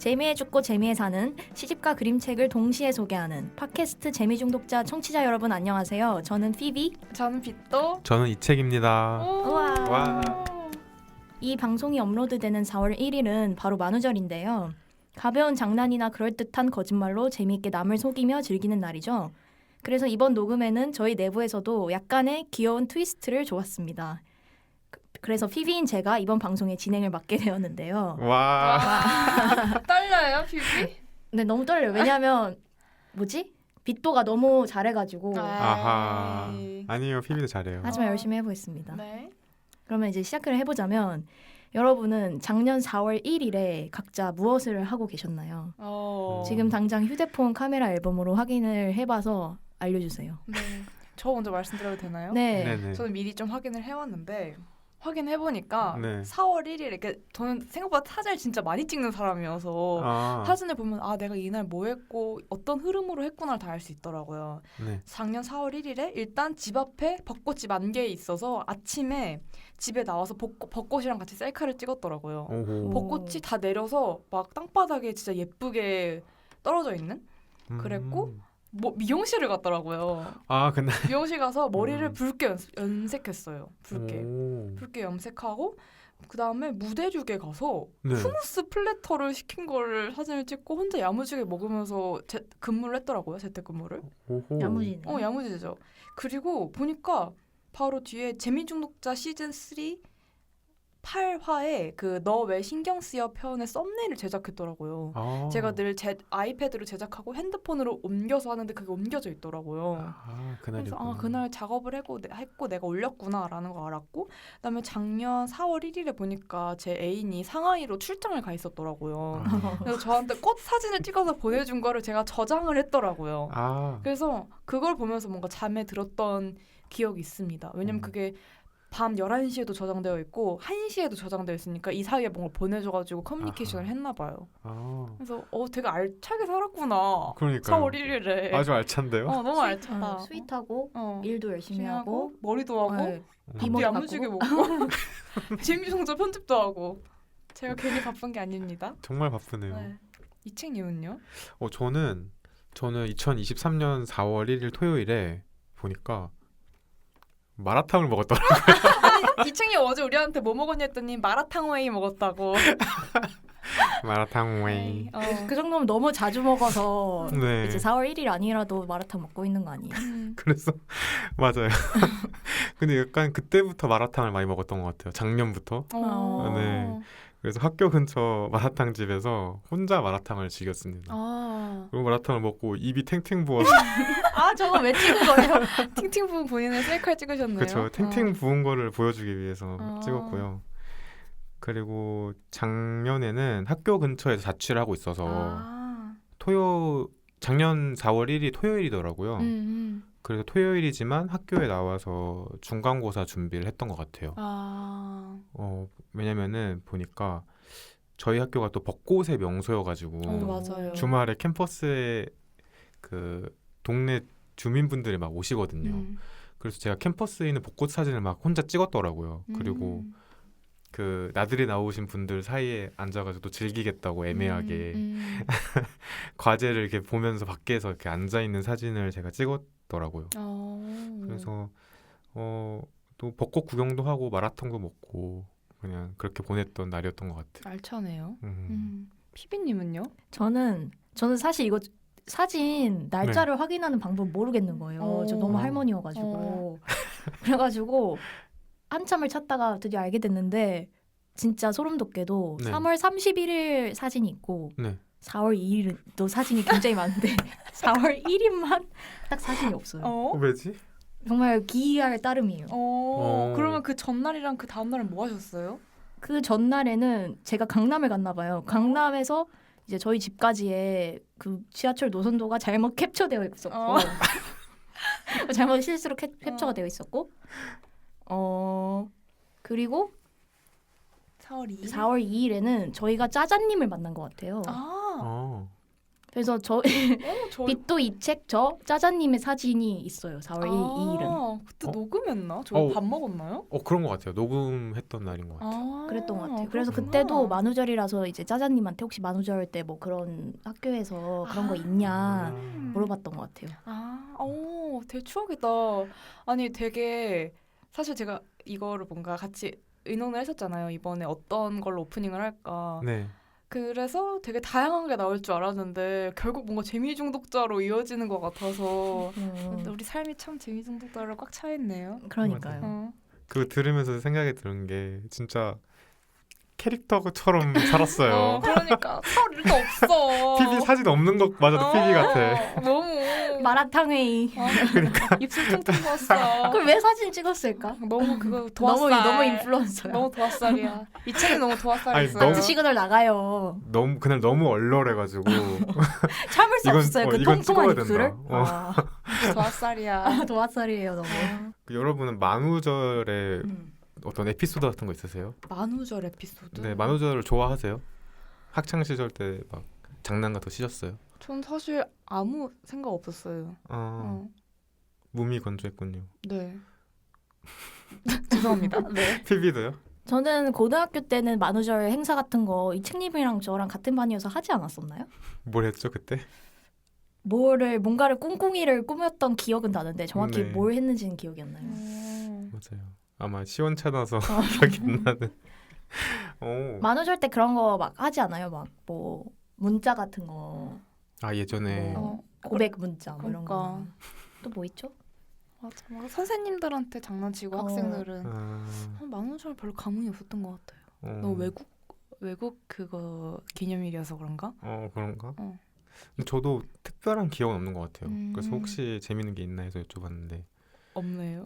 재미에 죽고 재미에 사는 시집과 그림책을 동시에 소개하는 팟캐스트 재미중독자 청취자 여러분 안녕하세요. 저는 피비. 저는 빛도. 저는 이책입니다. 우와. 와. 이 방송이 업로드되는 4월 1일은 바로 만우절인데요. 가벼운 장난이나 그럴듯한 거짓말로 재미있게 남을 속이며 즐기는 날이죠. 그래서 이번 녹음에는 저희 내부에서도 약간의 귀여운 트위스트를 주었습니다. 그래서 피비인 제가 이번 방송의 진행을 맡게 되었는데요. 와. 떨려요, 피비? 네, 너무 떨려요. 왜냐하면 빛도가 너무 잘해가지고. 아하. 에이. 아니요, 피비도 잘해요. 하지만 열심히 해보겠습니다. 네. 그러면 이제 시작을 해보자면 여러분은 작년 4월 1일에 각자 무엇을 하고 계셨나요? 지금 당장 휴대폰 카메라 앨범으로 확인을 해봐서 알려주세요. 네. 저 먼저 말씀드려도 되나요? 네. 네네. 저는 미리 좀 확인을 해왔는데 확인해보니까 네. 4월 1일에 저는 생각보다 사진을 진짜 많이 찍는 사람이어서 아. 사진을 보면 내가 이날 뭐 했고 어떤 흐름으로 했구나를 다 알 수 있더라고요. 네. 작년 4월 1일에 일단 집 앞에 벚꽃이 만개에 있어서 아침에 집에 나와서 벚꽃이랑 같이 셀카를 찍었더라고요. 오호. 벚꽃이 다 내려서 막 땅바닥에 진짜 예쁘게 떨어져 있는? 그랬고 미용실을 갔더라고요. 아, 근데 미용실 가서 머리를 붉게 염색했어요. 오. 붉게 염색하고 그 다음에 무대륙에 가서 네. 후무스 플래터를 시킨 거를 사진을 찍고 혼자 야무지게 먹으면서 근무를 했더라고요. 재택근무를. 오호. 야무지네. 야무지죠. 그리고 보니까 바로 뒤에 재미중독자 시즌 3 8화에 그 너 왜 신경 쓰여 편의 썸네일을 제작했더라고요. 아. 제가 늘 제 아이패드로 제작하고 핸드폰으로 옮겨서 하는데 그게 옮겨져 있더라고요. 아, 그래서 그날이구나. 그날 작업을 했고 내가 올렸구나라는 걸 알았고 그다음에 작년 4월 1일에 보니까 제 애인이 상하이로 출장을 가 있었더라고요. 그래서 저한테 꽃 사진을 찍어서 보내준 거를 제가 저장을 했더라고요. 아. 그래서 그걸 보면서 뭔가 잠에 들었던 기억이 있습니다. 왜냐면 그게 밤 11시에도 저장되어 있고 1시에도 저장되어 있으니까 이 사이에 뭔가 보내줘가지고 커뮤니케이션을 했나 봐요. 아. 그래서 되게 알차게 살았구나. 그러니까요. 4월 1일에. 아주 알찬데요? 너무 알차다. 스윗하고 어. 일도 열심히 하고 머리도 하고 네. 밥도 이모도 야무지게 먹고 재미성적 편집도 하고 제가 괜히 바쁜 게 아닙니다. 정말 바쁘네요. 네. 이책님은요? 저는 2023년 4월 1일 토요일에 보니까 마라탕을 먹었더라고요. 아니 이책님 어제 우리한테 뭐 먹었냐 했더니 마라탕 웨이 먹었다고. 마라탕 웨이. 그 정도면 너무 자주 먹어서 네. 이제 4월 1일 아니라도 마라탕 먹고 있는 거 아니에요? 그래서 맞아요. 근데 약간 그때부터 마라탕을 많이 먹었던 것 같아요. 작년부터. 네. 그래서 학교 근처 마라탕 집에서 혼자 마라탕을 즐겼습니다. 그리고 마라탕을 먹고 입이 탱탱 부어서 저거 왜 찍은 거예요? 팅팅 부은 본인의 셀카 찍으셨네요. 그렇죠. 탱탱 부은 거를 보여주기 위해서 찍었고요. 그리고 작년에는 학교 근처에서 자취를 하고 있어서 작년 4월 1일이 토요일이더라고요. 그래서 토요일이지만 학교에 나와서 중간고사 준비를 했던 것 같아요. 왜냐면은 보니까 저희 학교가 또 벚꽃의 명소여가지고 맞아요. 주말에 캠퍼스에 그 동네 주민분들이 막 오시거든요. 그래서 제가 캠퍼스에 있는 벚꽃 사진을 막 혼자 찍었더라고요. 그리고 그 나들이 나오신 분들 사이에 앉아가지고 또 즐기겠다고 애매하게 과제를 이렇게 보면서 밖에서 이렇게 앉아 있는 사진을 제가 찍었더라고요. 그래서 또 벚꽃 구경도 하고 마라탕도 먹고 그냥 그렇게 보냈던 날이었던 것 같아요. 알차네요. 피비님은요? 저는 사실 이거 사진 날짜를 확인하는 방법 모르겠는 거예요. 저 너무 할머니여가지고 그래가지고 한참을 찾다가 드디어 알게 됐는데 진짜 소름 돋게도 네. 3월 31일 사진이 있고 네. 4월 2일도 사진이 굉장히 많은데 4월 1일만 딱 사진이 없어요. 왜지? 정말 기이할 따름이에요. 그러면 그 전날이랑 그 다음날은 뭐 하셨어요? 그 전날에는 제가 강남을 갔나 봐요. 강남에서 이제 저희 집까지의 그 지하철 노선도가 잘못 캡처되어 있었고 잘못 실수로 캡처가 되어 있었고 그리고 4월 2일? 4월 2일에는 저희가 짜장님을 만난 것 같아요. 그래서 저 빛도 이 책 저 짜자님의 사진이 있어요. 4월 2일은. 그때 어? 녹음했나? 저 어. 밥 먹었나요? 그런 것 같아요. 녹음했던 날인 것 같아요. 그랬던 것 같아요. 그래서 그렇구나. 그때도 만우절이라서 이제 짜자님한테 혹시 만우절 때 뭐 그런 학교에서 그런 거 있냐 물어봤던 것 같아요. 되게 추억이다. 아니, 되게 사실 제가 이거를 뭔가 같이 의논을 했었잖아요. 이번에 어떤 걸로 오프닝을 할까. 네. 그래서 되게 다양한 게 나올 줄 알았는데 결국 뭔가 재미 중독자로 이어지는 것 같아서 근데 우리 삶이 참 재미 중독자로 꽉 차 있네요. 그러니까요. 그거 들으면서 생각이 드는 게 진짜 캐릭터처럼 살았어요. 그러니까 서울도 없어. PB 사진 없는 것마저도 PB 같아. 너무 마라탕 회의. 그러니까 입술 퉁퉁 부었어. 그걸 왜 사진 찍었을까? 너무 그거 도화살. 너무 인플루언서야. 너무 도화살이야. 이 책이 너무 아니, 도화살이었어요. 너무- 시그널 나가요. 그날 너무 얼얼해가지고 참을 수 이건- 없어요. 그 이건 통통한 찍어야 입술을. 된다. 도화살이야. 도화살이에요 너무. 여러분은 만우절에 어떤 에피소드 같은 거 있으세요? 만우절 에피소드. 네, 만우절을 좋아하세요? 학창 시절 때 막 장난 같은 거 치셨어요? 전 사실 아무 생각 없었어요. 무미건조했군요. 네. 죄송합니다. 네. PB도요? 저는 고등학교 때는 만우절 행사 같은 거 이책님이랑 저랑 같은 반이어서 하지 않았었나요? 뭘 했죠 그때? 뭔가를 꿍꿍이를 꾸몄던 기억은 나는데 정확히 네. 뭘 했는지는 기억이 안 나요. 맞아요. 아마 시원찮아서 기억이 안 나는. 만우절 때 그런 거 막 하지 않아요? 막 뭐 문자 같은 거, 예전에 고백 문자 뭐 이런 거. 그러니까. 또 뭐 있죠? 맞아. 막 선생님들한테 장난치고 학생들은 만우절 별로 감흥이 없었던 것 같아요. 너무 외국 그거 기념일이어서 그런가? 그런가? 근데 저도 특별한 기억은 없는 것 같아요. 그래서 혹시 재밌는 게 있나 해서 여쭤봤는데 없네요.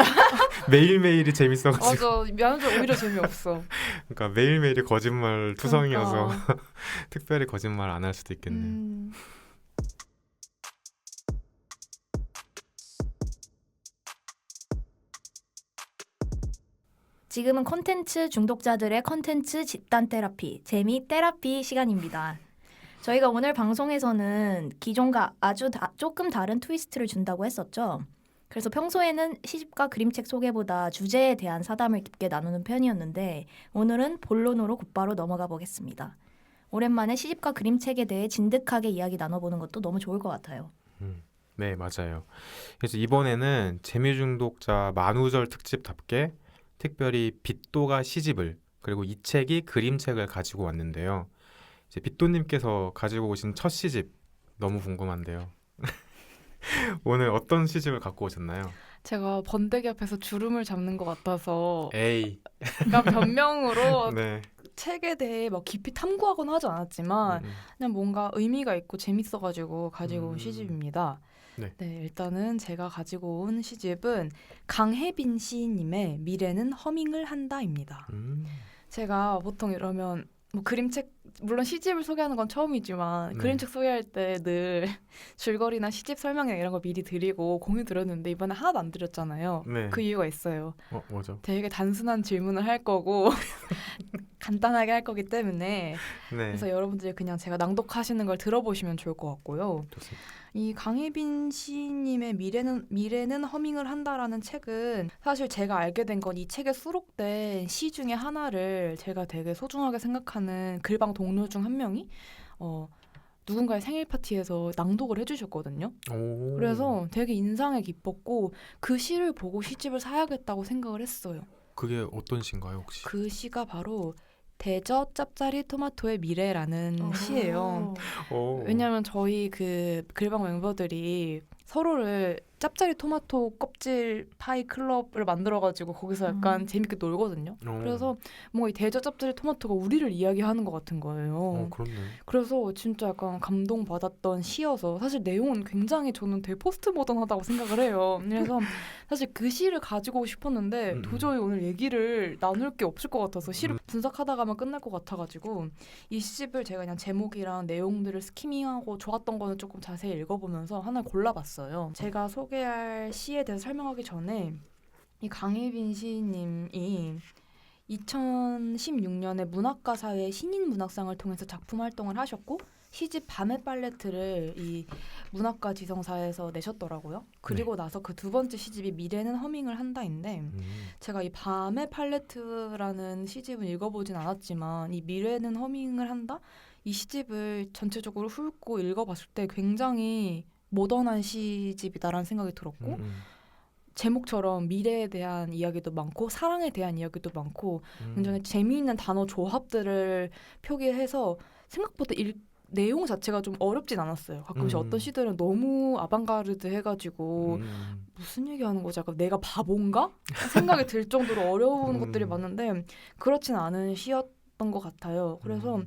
매일매일이 재밌어가지고 맞아. 만우절 오히려 재미없어. 그러니까 매일매일이 거짓말 투성이어서 그러니까. 특별히 거짓말 안 할 수도 있겠네요. 지금은 콘텐츠 중독자들의 콘텐츠 집단 테라피, 재미 테라피 시간입니다. 저희가 오늘 방송에서는 기존과 아주 조금 다른 트위스트를 준다고 했었죠. 그래서 평소에는 시집과 그림책 소개보다 주제에 대한 사담을 깊게 나누는 편이었는데 오늘은 본론으로 곧바로 넘어가 보겠습니다. 오랜만에 시집과 그림책에 대해 진득하게 이야기 나눠보는 것도 너무 좋을 것 같아요. 네, 맞아요. 그래서 이번에는 재미중독자 만우절 특집답게 특별히 빛도가 시집을 그리고 이 책이 그림책을 가지고 왔는데요. 이제 빛도님께서 가지고 오신 첫 시집 너무 궁금한데요. 오늘 어떤 시집을 갖고 오셨나요? 제가 번데기 앞에서 주름을 잡는 것 같아서 에이. 그러니까 변명으로 네. 책에 대해 막 깊이 탐구하거나 하지 않았지만 그냥 뭔가 의미가 있고 재밌어가지고 가지고 온 시집입니다. 네. 일단은 제가 가지고 온 시집은 강혜빈 시인님의 미래는 허밍을 한다입니다. 제가 보통 이러면 뭐 그림책 물론 시집을 소개하는 건 처음이지만 네. 그림책 소개할 때 늘 줄거리나 시집 설명이나 이런 거 미리 드리고 공유 드렸는데 이번에 하나도 안 드렸잖아요. 네. 그 이유가 있어요. 뭐죠? 되게 단순한 질문을 할 거고 간단하게 할 거기 때문에 네. 그래서 여러분들이 그냥 제가 낭독하시는 걸 들어보시면 좋을 것 같고요. 좋습니다. 이 강혜빈 시인님의 미래는 허밍을 한다라는 책은 사실 제가 알게 된 건 이 책에 수록된 시 중에 하나를 제가 되게 소중하게 생각하는 글방 동료 중 한 명이 누군가의 생일 파티에서 낭독을 해주셨거든요. 그래서 되게 인상에 깊었고 그 시를 보고 시집을 사야겠다고 생각을 했어요. 그게 어떤 시인가요 혹시? 그 시가 바로 대저 짭짜리 토마토의 미래라는 시예요. 왜냐하면 저희 그 글방 멤버들이 서로를 짭짜리 토마토 껍질 파이 클럽을 만들어가지고 거기서 약간 재밌게 놀거든요. 그래서 뭔가 이 대저 짭짜리 토마토가 우리를 이야기하는 것 같은 거예요. 그렇네. 그래서 진짜 약간 감동받았던 시여서 사실 내용은 굉장히 저는 되게 포스트 모던하다고 생각을 해요. 그래서 사실 그 시를 가지고 싶었는데 도저히 오늘 얘기를 나눌 게 없을 것 같아서 시를 분석하다가만 끝날 것 같아가지고 이 시집을 제가 그냥 제목이랑 내용들을 스키밍하고 좋았던 거는 조금 자세히 읽어보면서 하나 골라봤어요. 제가 소개할 시에 대해서 설명하기 전에 이 강혜빈 시인님이 2016년에 문학가사회 신인문학상을 통해서 작품 활동을 하셨고 시집 밤의 팔레트를 이 문학과 지성사에서 내셨더라고요. 그리고 나서 그 두 번째 시집이 미래는 허밍을 한다인데 제가 이 밤의 팔레트라는 시집은 읽어보진 않았지만 이 미래는 허밍을 한다? 이 시집을 전체적으로 훑고 읽어봤을 때 굉장히 모던한 시집이다라는 생각이 들었고 제목처럼 미래에 대한 이야기도 많고 사랑에 대한 이야기도 많고 굉장히 재미있는 단어 조합들을 표기해서 생각보다 내용 자체가 좀 어렵진 않았어요. 가끔씩 어떤 시들은 너무 아방가르드 해가지고 무슨 얘기하는 거지? 약간 내가 바본가? 생각이 들 정도로 어려운 것들이 많은데 그렇진 않은 시였던 것 같아요. 그래서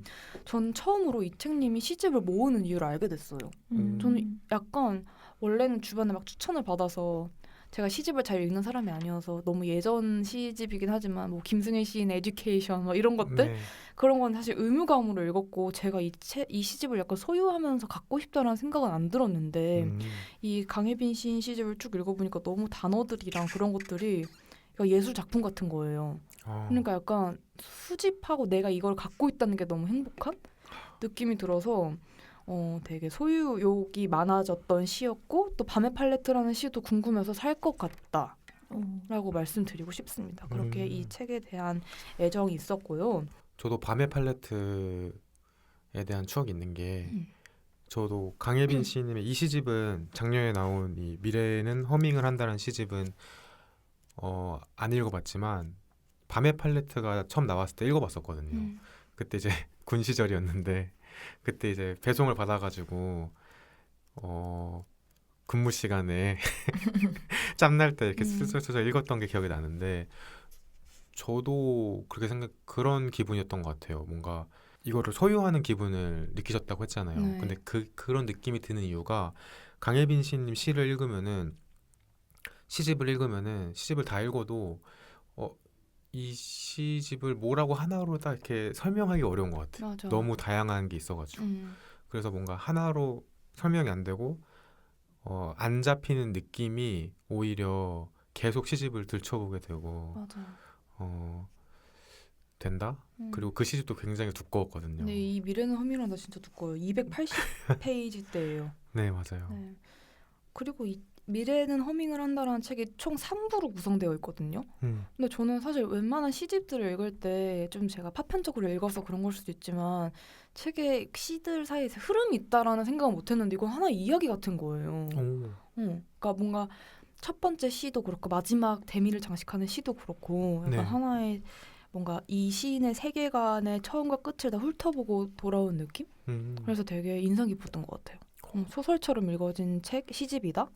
전 처음으로 이책님이 시집을 모으는 이유를 알게 됐어요. 저는 약간 원래는 주변에 막 추천을 받아서 제가 시집을 잘 읽는 사람이 아니어서 너무 예전 시집이긴 하지만 뭐 김승일 시인의 에듀케이션 뭐 이런 것들 네. 그런 건 사실 의무감으로 읽었고 제가 이 시집을 약간 소유하면서 갖고 싶다라는 생각은 안 들었는데 이 강혜빈 시인 시집을 쭉 읽어보니까 너무 단어들이랑 그런 것들이 예술 작품 같은 거예요. 그러니까 약간 수집하고 내가 이걸 갖고 있다는 게 너무 행복한 느낌이 들어서 되게 소유욕이 많아졌던 시였고 또 밤의 팔레트라는 시도 궁금해서 살 것 같다라고 말씀드리고 싶습니다. 그렇게 이 책에 대한 애정이 있었고요. 저도 밤의 팔레트에 대한 추억이 있는 게 저도 강예빈 시인님의 이 시집은 작년에 나온 이 미래는 허밍을 한다는 시집은 안 읽어봤지만 밤의 팔레트가 처음 나왔을 때 읽어봤었거든요. 그때 이제 군 시절이었는데 그때 이제 배송을 받아가지고 근무 시간에 짬날 때 이렇게 슬슬 읽었던 게 기억이 나는데 저도 그런 기분이었던 것 같아요. 뭔가 이거를 소유하는 기분을 느끼셨다고 했잖아요. 네. 근데 그런 느낌이 드는 이유가 강예빈 시인님 시를 읽으면은 시집을 다 읽어도 이 시집을 뭐라고 하나로 딱 이렇게 설명하기 어려운 것 같아요. 맞아. 너무 다양한 게 있어가지고 그래서 뭔가 하나로 설명이 안 되고 안 잡히는 느낌이 오히려 계속 시집을 들춰보게 되고 맞아. 된다. 그리고 그 시집도 굉장히 두꺼웠거든요. 근데 이 미래는 허밍이란다 진짜 두꺼워요. 280페이지대예요. 네, 맞아요. 네. 그리고 이 미래는 허밍을 한다라는 책이 총 3부로 구성되어 있거든요. 근데 저는 사실 웬만한 시집들을 읽을 때 좀 제가 파편적으로 읽어서 그런 걸 수도 있지만 책에 시들 사이에서 흐름이 있다라는 생각은 못했는데 이건 하나의 이야기 같은 거예요. 그러니까 뭔가 첫 번째 시도 그렇고 마지막 대미를 장식하는 시도 그렇고 약간 네. 하나의 뭔가 이 시인의 세계관의 처음과 끝을 다 훑어보고 돌아온 느낌? 그래서 되게 인상 깊었던 것 같아요. 소설처럼 읽어진 시집이다?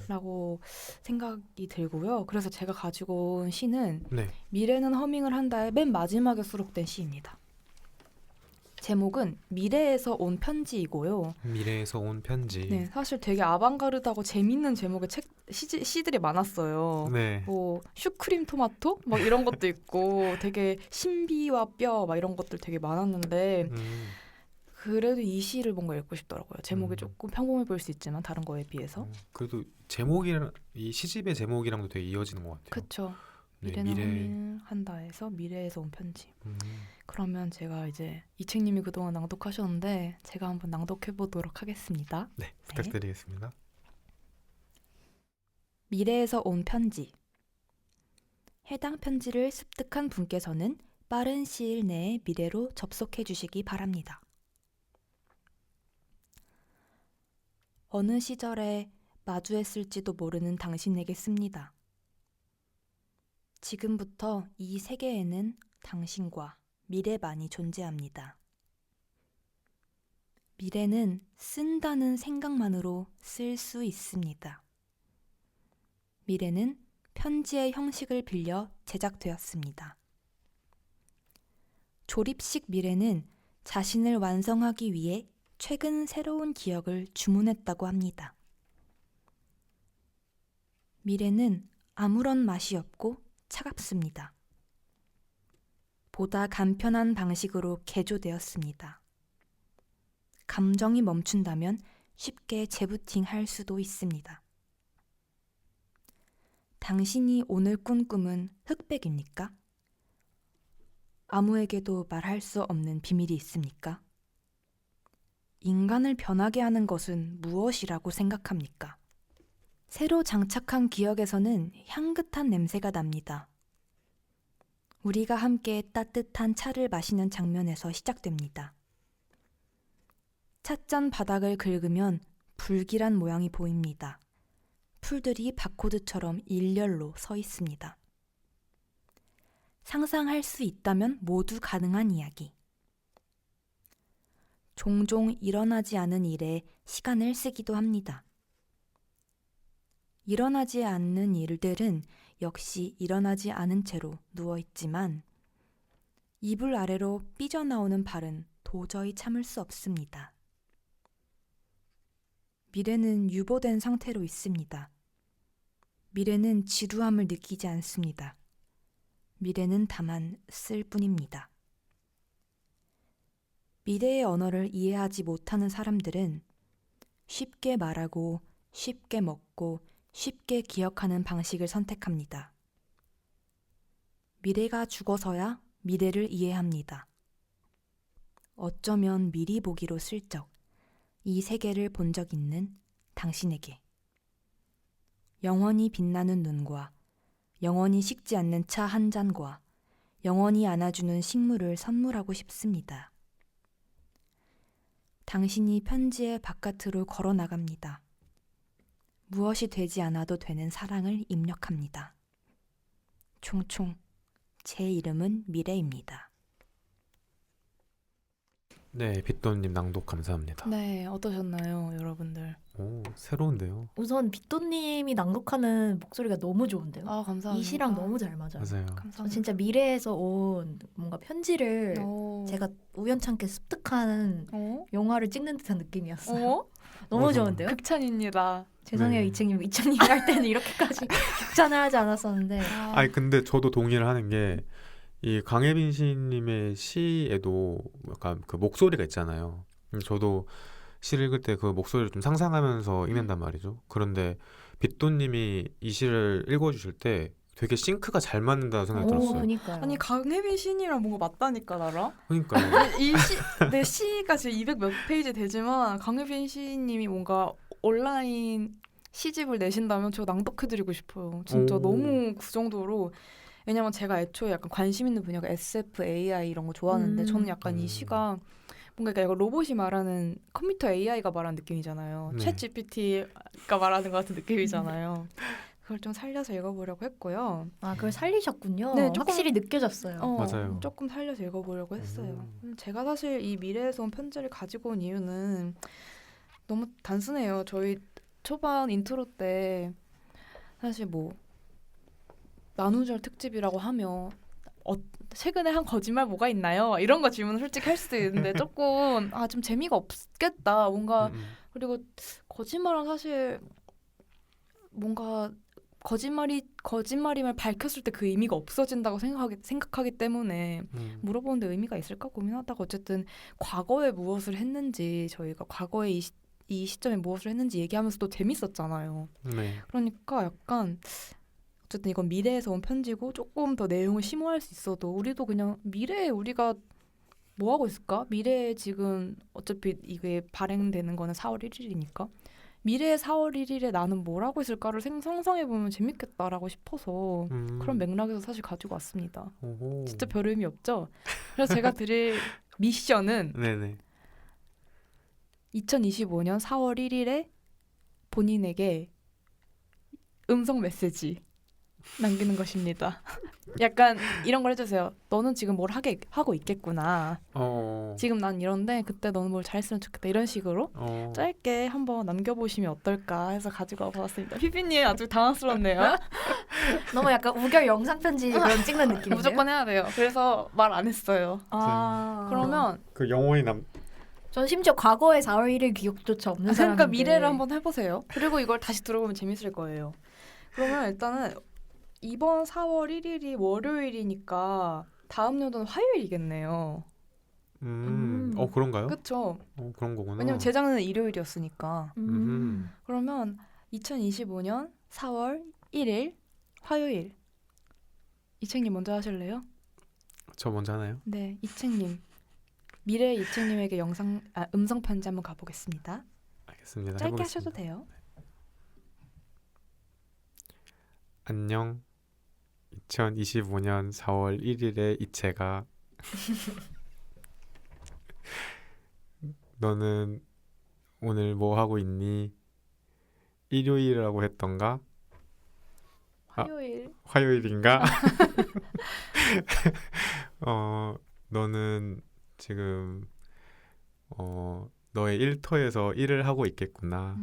라고 생각이 들고요. 그래서 제가 가지고 온 시는 네. 미래는 허밍을 한다의 맨 마지막에 수록된 시입니다. 제목은 미래에서 온 편지이고요. 미래에서 온 편지. 네, 사실 되게 아방가르드하고 재밌는 제목의 시들이 많았어요. 네. 뭐 슈크림 토마토 막 이런 것도 있고 되게 신비와 뼈 막 이런 것들 되게 많았는데 그래도 이 시를 뭔가 읽고 싶더라고요. 제목이 조금 평범해 보일 수 있지만 다른 거에 비해서. 그래도 이 시집의 제목이랑도 되게 이어지는 것 같아요. 그렇죠. 네, 미래는 허밍을 한다에서 미래에서 온 편지. 그러면 제가 이제 이책님이 그동안 낭독하셨는데 제가 한번 낭독해 보도록 하겠습니다. 네, 부탁드리겠습니다. 미래에서 온 편지. 해당 편지를 습득한 분께서는 빠른 시일 내에 미래로 접속해 주시기 바랍니다. 어느 시절에 마주했을지도 모르는 당신에게 씁니다. 지금부터 이 세계에는 당신과 미래만이 존재합니다. 미래는 쓴다는 생각만으로 쓸 수 있습니다. 미래는 편지의 형식을 빌려 제작되었습니다. 조립식 미래는 자신을 완성하기 위해 최근 새로운 기억을 주문했다고 합니다. 미래는 아무런 맛이 없고 차갑습니다. 보다 간편한 방식으로 개조되었습니다. 감정이 멈춘다면 쉽게 재부팅할 수도 있습니다. 당신이 오늘 꾼 꿈은 흑백입니까? 아무에게도 말할 수 없는 비밀이 있습니까? 인간을 변하게 하는 것은 무엇이라고 생각합니까? 새로 장착한 기억에서는 향긋한 냄새가 납니다. 우리가 함께 따뜻한 차를 마시는 장면에서 시작됩니다. 찻잔 바닥을 긁으면 불길한 모양이 보입니다. 풀들이 바코드처럼 일렬로 서 있습니다. 상상할 수 있다면 모두 가능한 이야기. 종종 일어나지 않은 일에 시간을 쓰기도 합니다. 일어나지 않는 일들은 역시 일어나지 않은 채로 누워있지만 이불 아래로 삐져나오는 발은 도저히 참을 수 없습니다. 미래는 유보된 상태로 있습니다. 미래는 지루함을 느끼지 않습니다. 미래는 다만 쓸 뿐입니다. 미래의 언어를 이해하지 못하는 사람들은 쉽게 말하고 쉽게 먹고 쉽게 기억하는 방식을 선택합니다. 미래가 죽어서야 미래를 이해합니다. 어쩌면 미리 보기로 슬쩍 이 세계를 본 적 있는 당신에게 영원히 빛나는 눈과 영원히 식지 않는 차 한 잔과 영원히 안아주는 식물을 선물하고 싶습니다. 당신이 편지의 바깥으로 걸어 나갑니다. 무엇이 되지 않아도 되는 사랑을 입력합니다. 총총 제 이름은 미래입니다. 네, 빗돈님 낭독 감사합니다. 네, 어떠셨나요, 여러분들? 오, 새로운데요. 우선 빗돈님이 낭독하는 목소리가 너무 좋은데요. 아, 감사합니다. 이 시랑 너무 잘 맞아요. 맞아요. 감사합니다. 진짜 미래에서 온 뭔가 편지를 오. 제가 우연찮게 습득한 어? 영화를 찍는 듯한 느낌이었어요. 어? 너무 맞아. 좋은데요? 극찬입니다. 죄송해요 네. 이책님. 이책님 할 때는 이렇게까지 극찬을 하지 않았었는데 아니 근데 저도 동의를 하는 게 이 강혜빈 시인님의 시에도 약간 그 목소리가 있잖아요. 저도 시를 읽을 때 그 목소리를 좀 상상하면서 읽는단 말이죠. 그런데 빗돈님이 이 시를 읽어주실 때 되게 싱크가 잘 맞는다는 생각이 들었어요. 그니까요. 아니 강혜빈 시인이랑 뭔가 맞다니까 나랑. 그러니까요. 내 시가 지금 200 몇 페이지 되지만 강혜빈 시인님이 뭔가 온라인 시집을 내신다면 저 낭독해드리고 싶어요. 진짜 오. 너무 그 정도로. 왜냐면 제가 애초에 약간 관심 있는 분야가 SF, AI 이런 거 좋아하는데 저는 약간 이 시가 뭔가 약간 로봇이 말하는 컴퓨터 AI가 말하는 느낌이잖아요. 네. 챗 GPT가 말하는 것 같은 느낌이잖아요. 그걸 좀 살려서 읽어보려고 했고요. 아 그걸 살리셨군요. 네, 조금- 확실히 느껴졌어요. 맞아요. 조금 살려서 읽어보려고 했어요. 제가 사실 이 미래에서 온 편지를 가지고 온 이유는 너무 단순해요. 저희 초반 인트로 때 사실 뭐 나누절 특집이라고 하면 최근에 한 거짓말 뭐가 있나요? 이런 거 질문 솔직히 할 수도 있는데 조금 좀 재미가 없겠다. 뭔가 그리고 거짓말은 사실 뭔가 거짓말임을 밝혔을 때 그 의미가 없어진다고 생각하기 때문에 물어보는데 의미가 있을까 고민하다가 어쨌든 과거에 무엇을 했는지 저희가 과거에 이 시점에 무엇을 했는지 얘기하면서도 재밌었잖아요. 네. 그러니까 약간 어쨌든 이건 미래에서 온 편지고 조금 더 내용을 심오할 수 있어도 우리도 그냥 미래에 우리가 뭐 하고 있을까? 미래에 지금 어차피 이게 발행되는 거는 4월 1일이니까 미래의 4월 1일에 나는 뭘 하고 있을까를 상상해보면 재밌겠다라고 싶어서 그런 맥락에서 사실 가지고 왔습니다. 오호. 진짜 별 의미 없죠? 그래서 제가 드릴 미션은 네네. 2025년 4월 1일에 본인에게 음성 메시지 남기는 것입니다. 약간 이런 걸 해주세요. 너는 지금 뭘 하고 있겠구나. 지금 난 이런데 그때 너는 뭘 잘했으면 좋겠다. 이런 식으로 짧게 한번 남겨보시면 어떨까 해서 가지고 와봤습니다. 피피님 아주 당황스럽네요. 너무 약간 우결 영상 편지 그런 찍는 느낌인데요. 무조건 해야 돼요. 그래서 말 안 했어요. 그러면 그 영혼이 전 심지어 과거의 4월 1일 기억조차 없는 사람인데 그러니까 미래를 한번 해보세요. 그리고 이걸 다시 들어보면 재밌을 거예요. 그러면 일단은 이번 4월 1일이 월요일이니까 다음 연도는 화요일이겠네요. 그런가요? 그렇죠. 그런 거구나. 왜냐면 재작년은 일요일이었으니까. 음. 그러면 2025년 4월 1일 화요일. 이책님 먼저 하실래요? 저 먼저 하나요? 네, 이책님. 미래의 이채님에게 음성 편지 한번 가보겠습니다. 알겠습니다. 짧게 해보겠습니다. 하셔도 돼요. 안녕. 2025년 4월 1일에 이채가 너는 오늘 뭐 하고 있니? 일요일이라고 했던가? 화요일. 화요일인가? 너는 지금 너의 일터에서 일을 하고 있겠구나.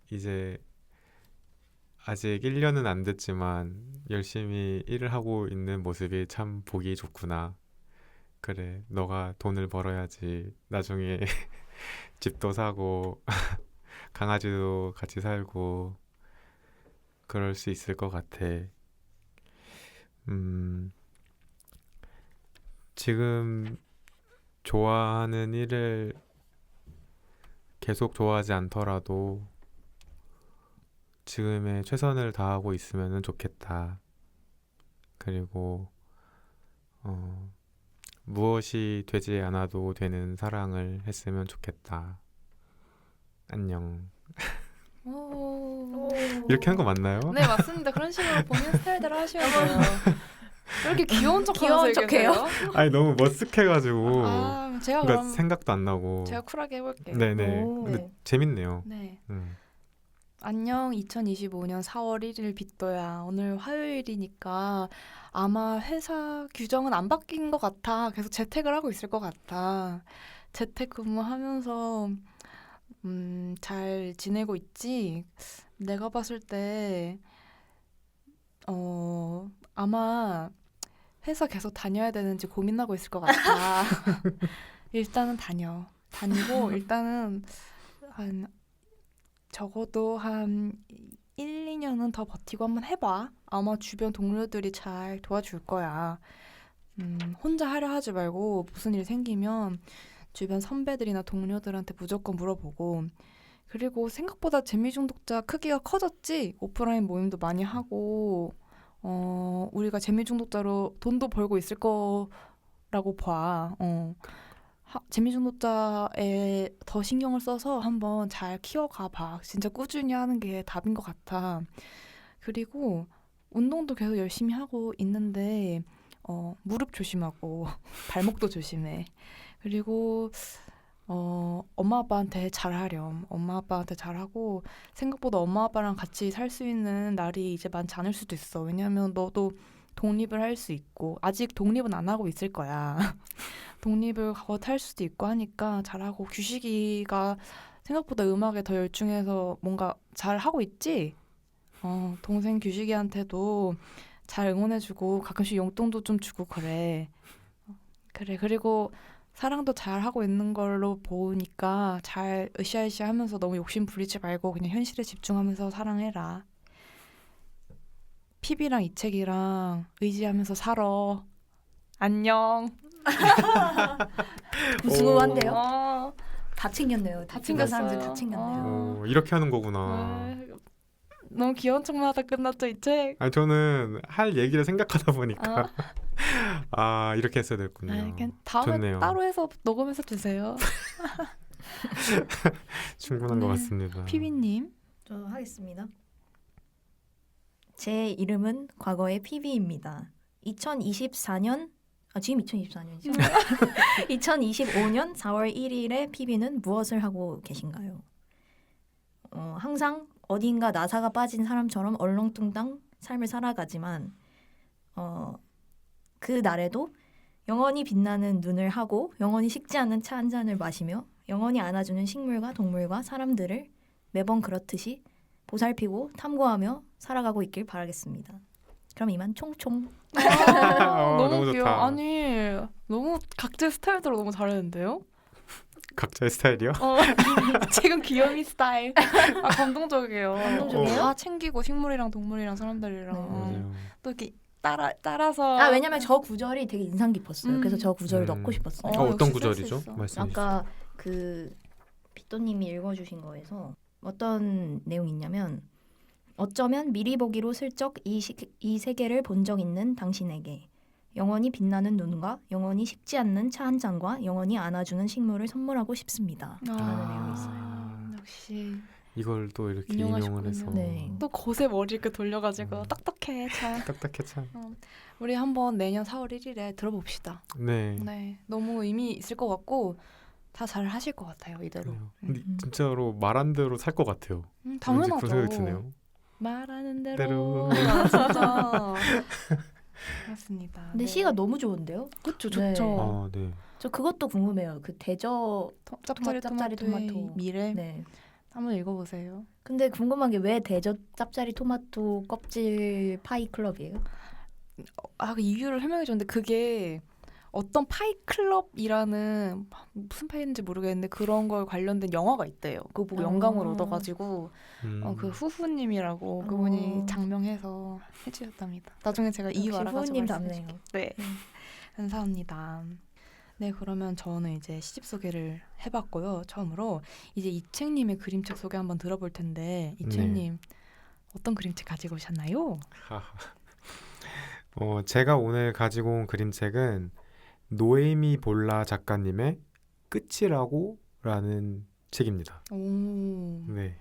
이제 아직 1년은 안 됐지만 열심히 일을 하고 있는 모습이 참 보기 좋구나. 그래, 너가 돈을 벌어야지 나중에 집도 사고 강아지도 같이 살고 그럴 수 있을 것 같아. 지금 좋아하는 일을 계속 좋아하지 않더라도 지금의 최선을 다하고 있으면 좋겠다. 그리고 무엇이 되지 않아도 되는 사랑을 했으면 좋겠다. 안녕. 오. 이렇게 하는 거 맞나요? 네 맞습니다. 그런 식으로 본인 스타일대로 하셔야 돼요. 왜 이렇게 귀여운 척 귀여운 하면서 척해요? 얘기하세요? 아니 너무 머쓱해가지고 제가 그러니까 그럼 생각도 안 나고. 제가 쿨하게 해볼게요. 네네. 오. 근데 네. 재밌네요. 네. 음. 안녕 2025년 4월 1일 빗도야. 오늘 화요일이니까 아마 회사 규정은 안 바뀐 것 같아. 계속 재택을 하고 있을 것 같아. 재택 근무하면서 잘 지내고 있지? 내가 봤을 때 아마 회사 계속 다녀야 되는지 고민하고 있을 것 같아. 일단은 다니고 일단은 한 적어도 한 1, 2년은 더 버티고 한번 해봐. 아마 주변 동료들이 잘 도와줄 거야. 혼자 하려 하지 말고 무슨 일 생기면 주변 선배들이나 동료들한테 무조건 물어보고 그리고 생각보다 재미중독자 크기가 커졌지? 오프라인 모임도 많이 하고 우리가 재미중독자로 돈도 벌고 있을 거라고 봐. 재미중독자에 더 신경을 써서 한번 잘 키워가 봐. 진짜 꾸준히 하는 게 답인 것 같아. 그리고 운동도 계속 열심히 하고 있는데 무릎 조심하고 발목도 조심해. 그리고 엄마 아빠한테 잘하렴. 엄마 아빠한테 잘하고 생각보다 엄마 아빠랑 같이 살 수 있는 날이 이제 많지 않을 수도 있어. 왜냐면 너도 독립을 할 수 있고 아직 독립은 안 하고 있을 거야. 독립을 곧 할 수도 있고 하니까 잘하고 규식이가 생각보다 음악에 더 열중해서 뭔가 잘 하고 있지? 동생 규식이한테도 잘 응원해주고 가끔씩 용돈도 좀 주고 그래. 그래. 그리고 사랑도 잘 하고 있는 걸로 보니까 잘 으쌰으쌰 하면서 너무 욕심 부리지 말고 그냥 현실에 집중하면서 사랑해라. 피비랑 이책이랑 의지하면서 살아. 안녕. 구수한데요? 다 챙겼네요. 다 챙긴 챙겼어요. 사람들 다 챙겼네요. 이렇게 하는 거구나. 너무 귀여운 척만 하다 끝났죠, 이 책? 아니 저는 할 얘기를 생각하다 보니까 이렇게 했어야 됐군요. 다음에 좋네요. 따로 해서 녹음해서 주세요. 충분한 것 네. 같습니다. 피비님. 저 하겠습니다. 제 이름은 과거의 PB입니다. 2024년 지금 2024년이죠. 2025년 4월 1일에 PB는 무엇을 하고 계신가요? 항상 어딘가 나사가 빠진 사람처럼 얼렁뚱땅 삶을 살아가지만 그 날에도 영원히 빛나는 눈을 하고 영원히 식지 않는 차 한 잔을 마시며 영원히 안아주는 식물과 동물과 사람들을 매번 그렇듯이 보살피고 탐구하며 살아가고 있길 바라겠습니다. 그럼 이만 총총. 너무 너무 귀여워. 좋다. 아니 너무 각자의 스타일대로 너무 잘했는데요? 각자의 스타일이요? 지금 귀요미 스타일. 감동적이에요. 감동적이에요? 다 챙기고 식물이랑 동물이랑 사람들이랑 맞아요. 또 이렇게 따라서. 왜냐면 저 구절이 되게 인상 깊었어요. 그래서 저 구절을 넣고 싶었어요. 어떤 역시 구절이죠? 센스 있어. 말씀해 주시죠. 아까 그 빗도님이 읽어주신 거에서 어떤 내용이 있냐면 어쩌면 미리 보기로 슬쩍 이 세계를 본 적 있는 당신에게 영원히 빛나는 눈과 영원히 식지 않는 차 한 잔과 영원히 안아주는 식물을 선물하고 싶습니다. 라는 내용이 있어요. 역시 이걸 또 이렇게 인용하셨군요. 인용을 해서 네. 또 곳에 머리 이렇게 돌려가지고 딱딱해 참. 딱딱해 참. 우리 한번 내년 4월 1일에 들어봅시다. 네. 네, 너무 의미 있을 것 같고 다 잘 하실 것 같아요 이대로. 그래요. 근데 진짜로 말한 대로 살 것 같아요. 왠지 당연하죠. 그런 생각이 드네요. 말하는 대로. 대로. 아, 진짜. 그렇습니다. 근데 시가 너무 좋은데요? 그렇죠, 네. 좋죠. 아, 네. 저 그것도 궁금해요. 그 대저 짭짜리 짭짜리 토마토의 토마토. 미래. 네. 한번 읽어보세요. 근데 궁금한 게 왜 대저 짭짜리 토마토 껍질 파이 클럽이에요? 그 이유를 설명해 줬는데 그게 어떤 파이클럽이라는 무슨 파이인지 모르겠는데 그런 걸 관련된 영화가 있대요. 그거 보고 영감을 얻어가지고 그 후후님이라고 그분이 장명해서 해주셨답니다. 나중에 제가 이유 역시 알아가지고 후우님 말씀해줄게요. 답네요. 네, 감사합니다. 네, 그러면 저는 이제 시집 소개를 해봤고요. 처음으로 이제 이책님의 그림책 소개 한번 들어볼 텐데 이책님 어떤 그림책 가지고 오셨나요? 제가 오늘 가지고 온 그림책은 노에미 볼라 작가님의 끝이라고 라는 책입니다. 오, 네.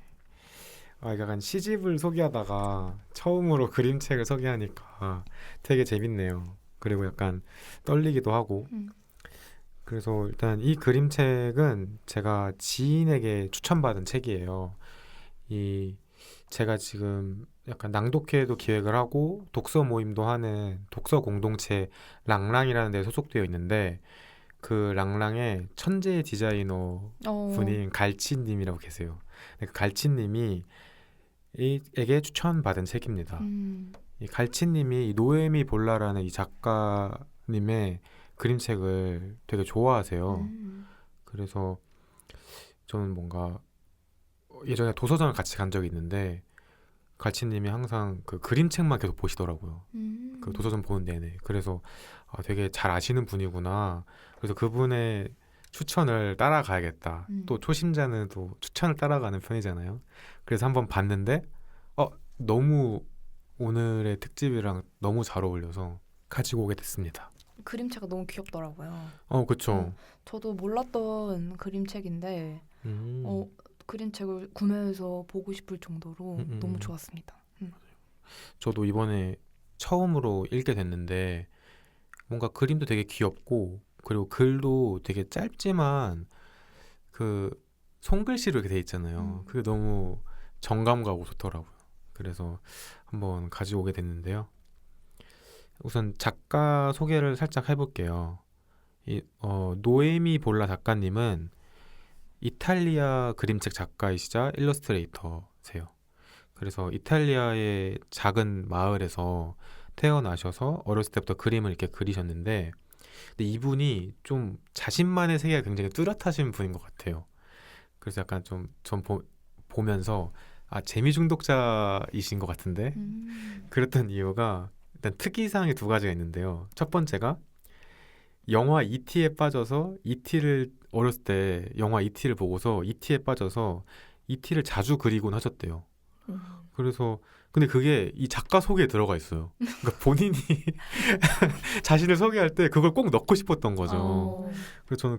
약간 시집을 소개하다가 처음으로 그림책을 소개하니까 되게 재밌네요. 그리고 약간 떨리기도 하고. 그래서 일단 이 그림책은 제가 지인에게 추천받은 책이에요. 제가 지금 약간 낭독회도 기획을 하고 독서 모임도 하는 독서 공동체 랑랑이라는 데에 소속되어 있는데 그 랑랑의 천재 디자이너 분인 갈치님이라고 계세요. 그 갈치님이 에게 추천받은 책입니다. 이 갈치님이 노에미 볼라라는 이 작가님의 그림책을 되게 좋아하세요. 그래서 저는 뭔가 예전에 도서관을 같이 간 적이 있는데 갈치님이 항상 그 그림책만 계속 보시더라고요. 그 도서관 보는 내내. 그래서 되게 잘 아시는 분이구나. 그래서 그분의 추천을 따라가야겠다. 또 초심자는 또 추천을 따라가는 편이잖아요. 그래서 한번 봤는데 너무 오늘의 특집이랑 너무 잘 어울려서 가지고 오게 됐습니다. 그림체가 너무 귀엽더라고요. 그쵸. 저도 몰랐던 그림책인데 음. 그림책을 구매해서 보고 싶을 정도로 너무 좋았습니다. 저도 이번에 처음으로 읽게 됐는데 뭔가 그림도 되게 귀엽고 그리고 글도 되게 짧지만 그 손글씨로 이렇게 돼 있잖아요. 그게 너무 정감 가고 좋더라고요. 그래서 한번 가지고 오게 됐는데요. 우선 작가 소개를 살짝 해볼게요. 노에미 볼라 작가님은 이탈리아 그림책 작가이시자 일러스트레이터세요. 그래서 이탈리아의 작은 마을에서 태어나셔서 어렸을 때부터 그림을 이렇게 그리셨는데 근데 이분이 좀 자신만의 세계가 굉장히 뚜렷하신 분인 것 같아요. 그래서 약간 좀 보면서 재미 중독자이신 것 같은데 그랬던 이유가 일단 특이사항이 두 가지가 있는데요. 첫 번째가 영화 E.T.에 빠져서 E.T.를 어렸을 때 영화 E.T.를 보고서 E.T.에 빠져서 E.T.를 자주 그리곤 하셨대요. 그래서 근데 그게 이 작가 소개에 들어가 있어요. 그러니까 본인이 자신을 소개할 때 그걸 꼭 넣고 싶었던 거죠. 그래서 저는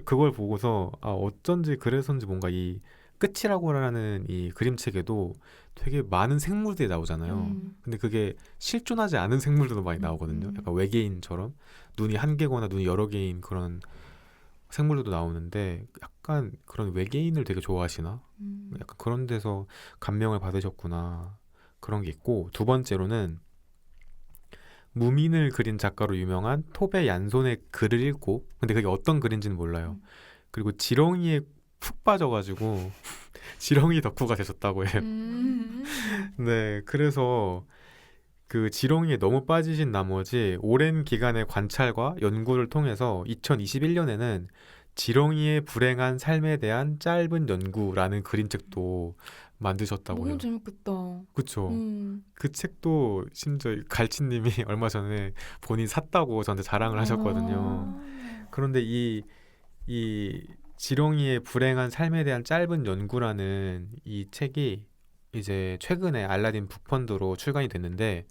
그걸 보고서 어쩐지 그래서인지 뭔가 이 끝이라고라는 이 그림책에도 되게 많은 생물들이 나오잖아요. 근데 그게 실존하지 않은 생물들도 많이 나오거든요. 약간 외계인처럼 눈이 한 개거나 눈이 여러 개인 그런 생물들도 나오는데 약간 그런 외계인을 되게 좋아하시나? 약간 그런 데서 감명을 받으셨구나. 그런 게 있고 두 번째로는 무민을 그린 작가로 유명한 토베 얀손의 글을 읽고 근데 그게 어떤 글인지는 몰라요. 그리고 지렁이에 푹 빠져가지고 지렁이 덕후가 되셨다고 해요. 네, 그래서 그 지렁이에 너무 빠지신 나머지 오랜 기간의 관찰과 연구를 통해서 2021년에는 지렁이의 불행한 삶에 대한 짧은 연구라는 그림책도 만드셨다고 해요. 너무 재밌겠다. 그쵸. 그 책도 심지어 갈치님이 얼마 전에 본인 샀다고 저한테 자랑을 하셨거든요. 그런데 이 지렁이의 불행한 삶에 대한 짧은 연구라는 이 책이 이제 최근에 알라딘 북펀드로 출간이 됐는데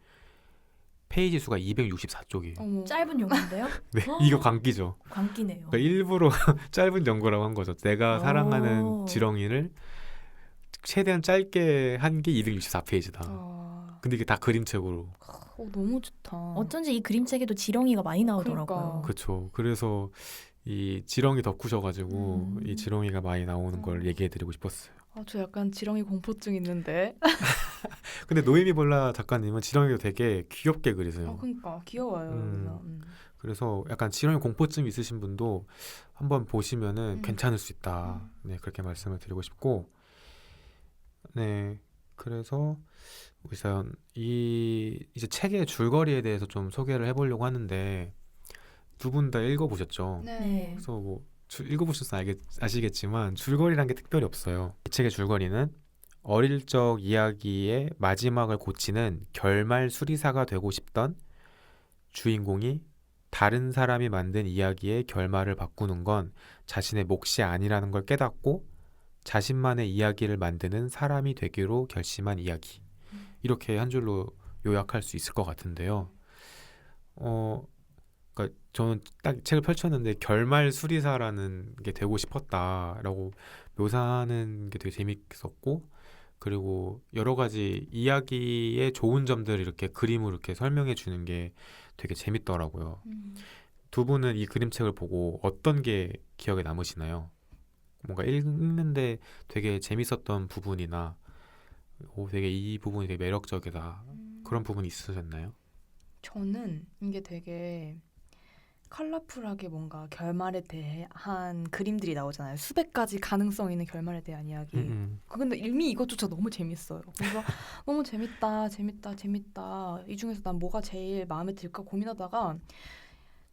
페이지 수가 264쪽이에요. 어머. 짧은 용어인데요? 네, 이거 광기죠. 광기네요. 그러니까 일부러 짧은 연구라고 한 거죠. 내가 오. 사랑하는 지렁이를 최대한 짧게 한 게 264페이지다. 근데 이게 다 그림책으로. 너무 좋다. 어쩐지 이 그림책에도 지렁이가 많이 나오더라고요. 그러니까. 그렇죠. 그래서 이 지렁이 덕후셔가지고 음. 이 지렁이가 많이 나오는 걸 얘기해드리고 싶었어요. 저 약간 지렁이 공포증 있는데. 근데 노이미 볼라 작가님은 지렁이를 되게 귀엽게 그리세요. 그러니까 귀여워요. 그래서 약간 지렁이 공포증 있으신 분도 한번 보시면은 괜찮을 수 있다. 네, 그렇게 말씀을 드리고 싶고, 네, 그래서 우선 이제 책의 줄거리에 대해서 좀 소개를 해보려고 하는데 두 분 다 읽어보셨죠? 네. 그래서 뭐 읽어보셔서 아시겠지만 줄거리란 게 특별히 없어요. 이 책의 줄거리는 어릴 적 이야기의 마지막을 고치는 결말 수리사가 되고 싶던 주인공이 다른 사람이 만든 이야기의 결말을 바꾸는 건 자신의 몫이 아니라는 걸 깨닫고 자신만의 이야기를 만드는 사람이 되기로 결심한 이야기. 이렇게 한 줄로 요약할 수 있을 것 같은데요. 그러니까 저는 딱 책을 펼쳤는데 결말 수리사라는 게 되고 싶었다라고 묘사하는 게 되게 재밌었고, 그리고 여러 가지 이야기의 좋은 점들을 이렇게 그림으로 이렇게 설명해 주는 게 되게 재밌더라고요. 두 분은 이 그림책을 보고 어떤 게 기억에 남으시나요? 뭔가 읽는데 되게 재밌었던 부분이나 되게 이 부분이 되게 매력적이다, 그런 부분이 있으셨나요? 저는 이게 되게 컬러풀하게 뭔가 결말에 대한 그림들이 나오잖아요. 수백 가지 가능성 있는 결말에 대한 이야기. 근데 이미 이것조차 너무 재밌어요. 그래서 너무 재밌다. 이 중에서 난 뭐가 제일 마음에 들까 고민하다가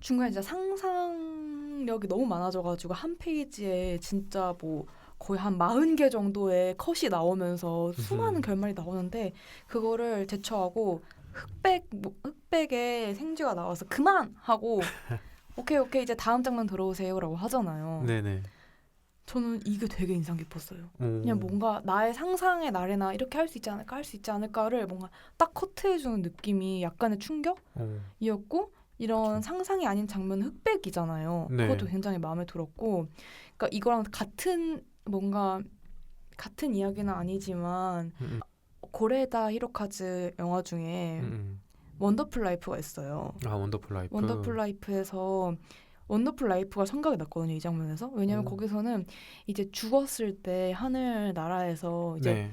중간에 진짜 상상력이 너무 많아져가지고 한 페이지에 진짜 뭐 거의 한 40개 정도의 컷이 나오면서 수많은 결말이 나오는데 그거를 제쳐하고 흑백의 생쥐가 나와서 그만 하고 오케이 이제 다음 장면 들어오세요라고 하잖아요. 네네. 저는 이게 되게 인상 깊었어요. 그냥 뭔가 나의 상상의 나래나 이렇게 할 수 있지 않을까를 뭔가 딱 커트해주는 느낌이 약간의 충격이었고, 이런 상상이 아닌 장면은 흑백이잖아요. 네. 그것도 굉장히 마음에 들었고, 그러니까 이거랑 같은 이야기는 아니지만 고레다 히로카즈 영화 중에 원더풀 라이프가 있어요. 원더풀 라이프. 원더풀 라이프에서 원더풀 라이프가 생각이 났거든요, 이 장면에서. 왜냐면 거기서는 이제 죽었을 때 하늘 나라에서 이제 네.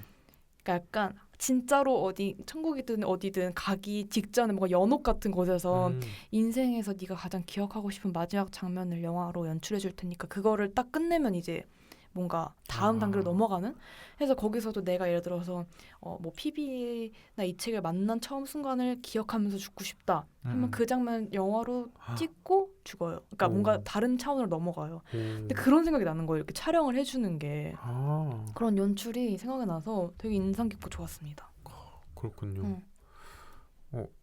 그러니까 약간 진짜로 어디 천국이든 어디든 가기 직전에 뭔가 연옥 같은 곳에서 인생에서 네가 가장 기억하고 싶은 마지막 장면을 영화로 연출해 줄 테니까 그거를 딱 끝내면 이제 뭔가 다음 단계로 넘어가는. 그래서 거기서도 내가 예를 들어서 뭐 PB나 이 책을 만난 처음 순간을 기억하면서 죽고 싶다 하면 그 장면 영화로 찍고 죽어요. 그러니까 뭔가 다른 차원으로 넘어가요. 근데 그런 생각이 나는 거예요. 이렇게 촬영을 해주는 게. 그런 연출이 생각이 나서 되게 인상 깊고 좋았습니다. 그렇군요.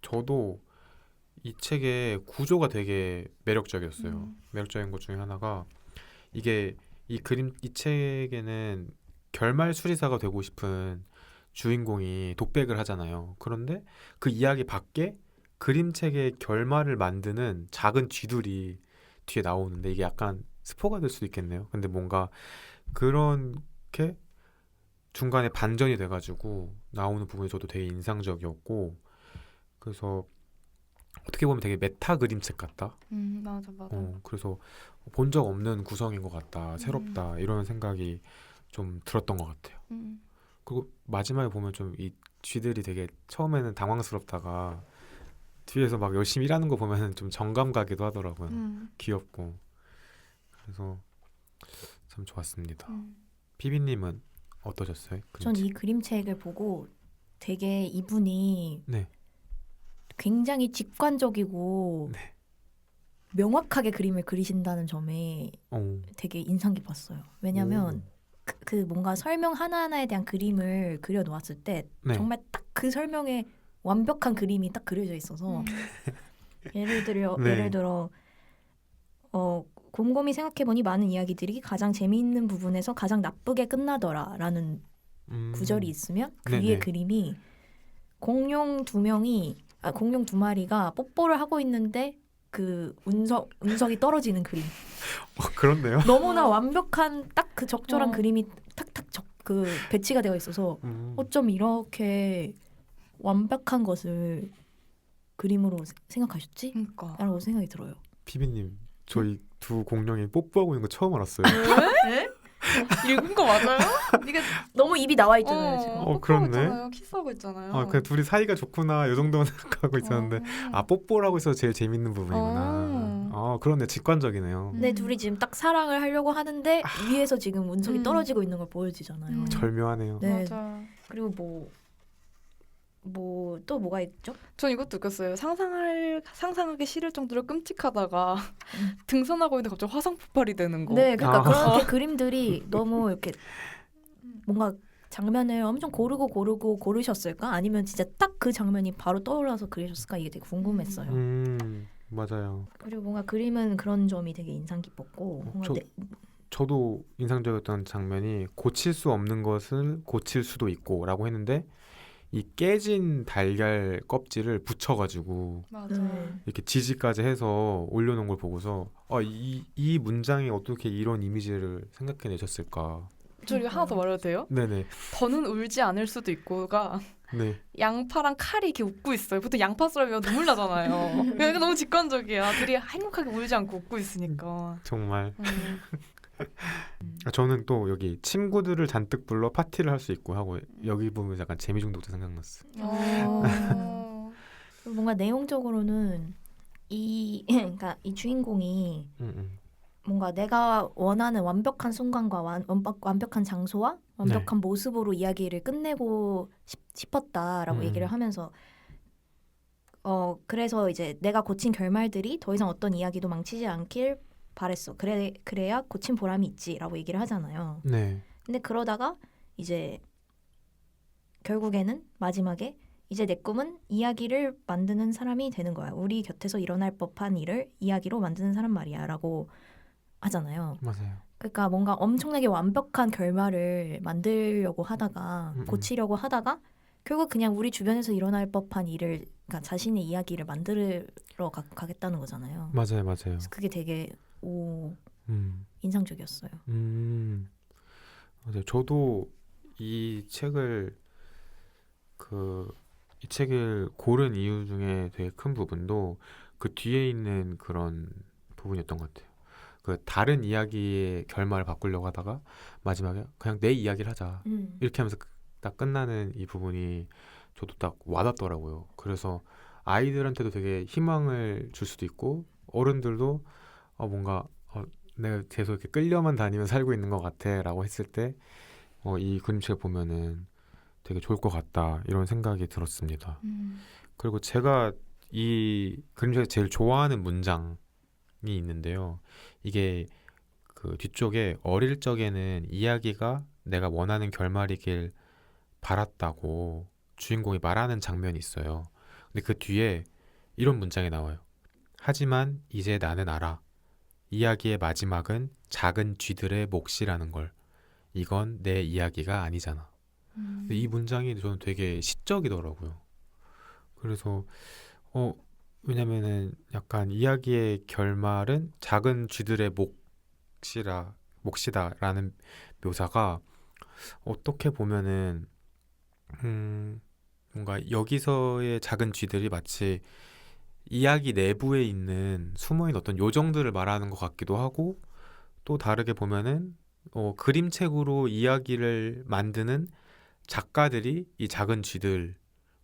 저도 이 책의 구조가 되게 매력적이었어요. 매력적인 것 중에 하나가 이게 이 책에는 결말 수리사가 되고 싶은 주인공이 독백을 하잖아요. 그런데 그 이야기 밖에 그림책의 결말을 만드는 작은 쥐들이 뒤에 나오는데 이게 약간 스포가 될 수도 있겠네요. 근데 뭔가 그렇게 중간에 반전이 돼가지고 나오는 부분이 저도 되게 인상적이었고, 그래서 어떻게 보면 되게 메타 그림책 같다. 맞아. 그래서 본 적 없는 구성인 것 같다, 새롭다, 이런 생각이 좀 들었던 것 같아요. 그리고 마지막에 보면 좀 이 쥐들이 되게 처음에는 당황스럽다가 뒤에서 막 열심히 일하는 거 보면 좀 정감 가기도 하더라고요. 귀엽고. 그래서 참 좋았습니다. 피비님은 어떠셨어요? 전 이 그림책을 보고 되게 이분이 네. 굉장히 직관적이고 네. 명확하게 그림을 그리신다는 점에 되게 인상 깊었어요. 왜냐하면 그 뭔가 설명 하나하나에 대한 그림을 그려놓았을 때 네. 정말 딱 그 설명에 완벽한 그림이 딱 그려져 있어서 예를 들어 곰곰이 생각해보니 많은 이야기들이 가장 재미있는 부분에서 가장 나쁘게 끝나더라라는 구절이 있으면 그 위에 그림이 공룡 2명이 공룡 두 마리가 뽀뽀를 하고 있는데 그 운석이 떨어지는 그림. 그렇네요. 너무나 완벽한 딱 그 적절한 어. 그림이 탁탁 그 배치가 되어 있어서 어쩜 이렇게 완벽한 것을 그림으로 생각하셨지? 그러니까. 라고 생각이 들어요. 피비님, 저희 두 공룡이 뽀뽀하고 있는 거 처음 알았어요. 네? 읽은 거 맞아요? 이게 너무 입이 나와 있잖아요. 지금. 어, 뽀뽀하고 그렇네. 있잖아요. 키스하고 있잖아요. 아, 그냥 둘이 사이가 좋구나 이 정도만 생각하고 있었는데 아, 뽀뽀라고 해서 제일 재밌는 부분이구나. 아, 그렇네. 직관적이네요. 근데 둘이 지금 딱 사랑을 하려고 하는데 위에서 지금 운석이 떨어지고 있는 걸 보여지잖아요. 절묘하네요. 네. 맞아. 그리고 뭐 또 뭐가 있죠? 전 이것도 웃겼어요. 상상하기 싫을 정도로 끔찍하다가 등산하고 있는데 갑자기 화성 폭발이 되는 거. 네, 그러니까 아. 그렇게 그림들이 너무 이렇게 뭔가 장면을 엄청 고르셨을까? 아니면 진짜 딱 그 장면이 바로 떠올라서 그리셨을까? 이게 되게 궁금했어요. 맞아요. 그리고 뭔가 그림은 그런 점이 되게 인상 깊었고 뭔가 저도 인상적이었던 장면이 고칠 수 없는 것을 고칠 수도 있고라고 했는데 이 깨진 달걀 껍질을 붙여가지고 맞아. 이렇게 지지까지 해서 올려놓은 걸 보고서 이 문장이 어떻게 이런 이미지를 생각해내셨을까. 저 이거 하나 더 말해도 돼요? 네네. 더는 울지 않을 수도 있고가 네. 양파랑 칼이 이렇게 웃고 있어요. 보통 양파 썰면 눈물 나잖아요. 이거 너무 직관적이야. 둘이 행복하게 울지 않고 웃고 있으니까. 정말. 저는 또 여기 친구들을 잔뜩 불러 파티를 할 수 있고 하고 여기 보면 약간 재미 중독도 생각났어. 뭔가 내용적으로는 그러니까 이 주인공이 뭔가 내가 원하는 완벽한 순간과 완벽한 장소와 완벽한 모습으로 이야기를 끝내고 싶었다라고 얘기를 하면서 그래서 이제 내가 고친 결말들이 더 이상 어떤 이야기도 망치지 않길 바랬어. 그래야 고친 보람이 있지라고 얘기를 하잖아요. 네. 근데 그러다가 이제 결국에는 마지막에 이제 내 꿈은 이야기를 만드는 사람이 되는 거야. 우리 곁에서 일어날 법한 일을 이야기로 만드는 사람 말이야라고 하잖아요. 맞아요. 그러니까 뭔가 엄청나게 완벽한 결말을 만들려고 하다가 고치려고 하다가 결국 그냥 우리 주변에서 일어날 법한 일을 그러니까 자신의 이야기를 만들어 가겠다는 거잖아요. 맞아요. 그래서 그게 되게 인상적이었어요. 맞아요. 저도 이 책을 고른 이유 중에 되게 큰 부분도 그 뒤에 있는 그런 부분이었던 것 같아요. 그 다른 이야기의 결말을 바꾸려고 하다가 마지막에 그냥 내 이야기를 하자 이렇게 하면서 딱 끝나는 이 부분이 저도 딱 와닿더라고요. 그래서 아이들한테도 되게 희망을 줄 수도 있고 어른들도 뭔가 내가 계속 이렇게 끌려만 다니면 살고 있는 것 같아라고 했을 때 이 그림책을 보면은 되게 좋을 것 같다 이런 생각이 들었습니다. 그리고 제가 이 그림책에서 제일 좋아하는 문장이 있는데요. 이게 그 뒤쪽에 어릴 적에는 이야기가 내가 원하는 결말이길 바랐다고 주인공이 말하는 장면이 있어요. 근데 그 뒤에 이런 문장이 나와요. 하지만 이제 나는 알아. 이야기의 마지막은 작은 쥐들의 몫이라는 걸. 이건 내 이야기가 아니잖아. 근데 이 문장이 저는 되게 시적이더라고요. 그래서 왜냐면은 약간 이야기의 결말은 작은 쥐들의 몫이다라는 묘사가 어떻게 보면은 뭔가 여기서의 작은 쥐들이 마치 이야기 내부에 있는 숨어있는 어떤 요정들을 말하는 것 같기도 하고 또 다르게 보면은 그림책으로 이야기를 만드는 작가들이 이 작은 쥐들,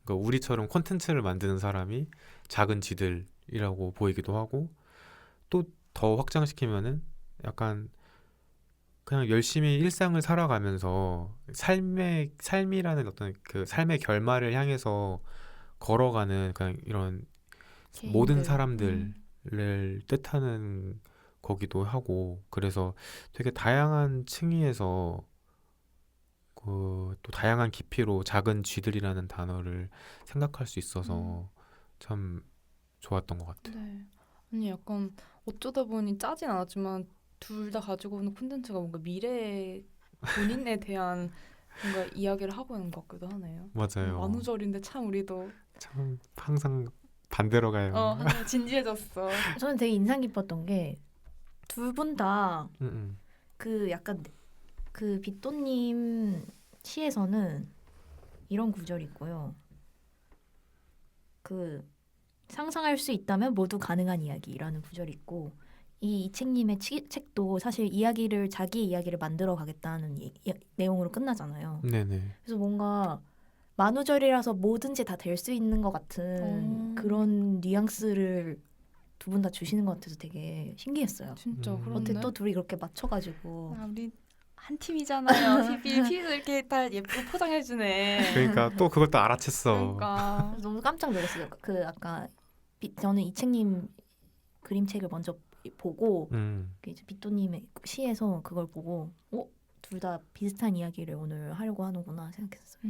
그러니까 우리처럼 콘텐츠를 만드는 사람이 작은 쥐들이라고 보이기도 하고 또 더 확장시키면은 약간 그냥 열심히 일상을 살아가면서 삶이라는 어떤 그 삶의 결말을 향해서 걸어가는 그냥 이런 모든 사람들을 뜻하는 거기도 하고 그래서 되게 다양한 층위에서 또 다양한 깊이로 작은 쥐들이라는 단어를 생각할 수 있어서 참 좋았던 것 같아요. 네. 아니 약간 어쩌다 보니 짜진 않았지만 둘 다 가지고 오는 콘텐츠가 뭔가 미래의 본인에 대한 뭔가 이야기를 하고 있는 것 같기도 하네요. 맞아요. 만우절인데 참 우리도 참 항상 반대로 가요. 항상 진지해졌어. 저는 되게 인상 깊었던 게 두 분 다 그 약간 그 빗도님 시에서는 이런 구절이 있고요. 그 상상할 수 있다면 모두 가능한 이야기라는 구절이 있고 이 이책님의 책도 사실 자기 이야기를 만들어 가겠다는 내용으로 끝나잖아요. 네네. 그래서 뭔가 만우절이라서 뭐든지 다 될 수 있는 것 같은 그런 뉘앙스를 두 분 다 주시는 것 같아서 되게 신기했어요. 진짜 그런데 어떻게 또 둘이 그렇게 맞춰가지고 우리 한 팀이잖아요. 피도 이렇게 다 예쁘게 포장해주네. 그러니까 또 그것도 알아챘어. 그러니까 너무 깜짝 놀랐어요. 그 아까 저는 이책님 그림책을 먼저 보고 그 이제 빗도님의 시에서 그걸 보고 둘 다 비슷한 이야기를 오늘 하려고 하는구나 생각했어요.